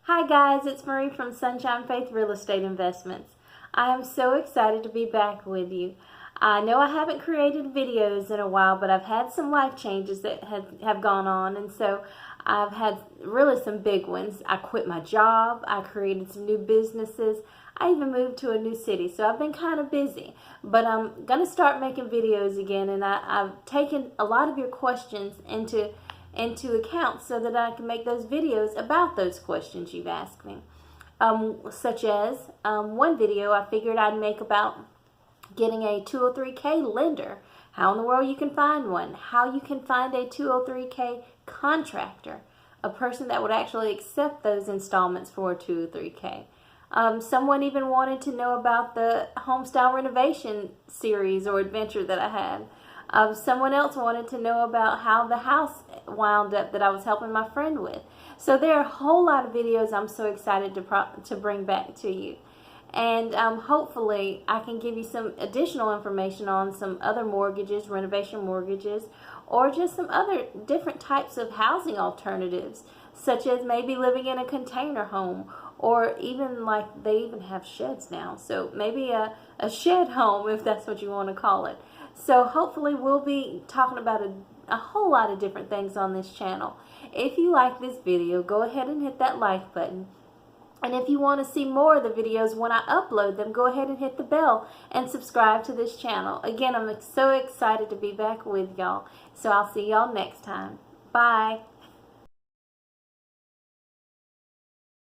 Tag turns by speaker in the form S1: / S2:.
S1: Hi guys, it's Marie from Sunshine Faith Real Estate Investments. I am so excited to be back with you. I know I haven't created videos in a while, but I've had some life changes that have gone on, and so I've had really some big ones. I quit my job, I created some new businesses, I even moved to a new city, so I've been kind of busy. But I'm going to start making videos again, and I've taken a lot of your questions into account so that I can make those videos about those questions you've asked me. Such as one video I figured I'd make about getting a 203K lender, how in the world you can find one, how you can find a 203K contractor, a person that would actually accept those installments for a 203K. Someone even wanted to know about the homestyle renovation series or adventure that I had. Someone else wanted to know about how the house wound up that I was helping my friend with. So there are a whole lot of videos I'm so excited to bring back to you. And hopefully I can give you some additional information on some other mortgages, renovation mortgages, or just some other different types of housing alternatives, such as maybe living in a container home, or even like they even have sheds now. So maybe a shed home, if that's what you want to call it. So hopefully we'll be talking about a whole lot of different things on this channel. If you like this video, go ahead and hit that like button. And if you want to see more of the videos when I upload them, go ahead and hit the bell and subscribe to this channel. Again, I'm so excited to be back with y'all. So I'll see y'all next time. Bye.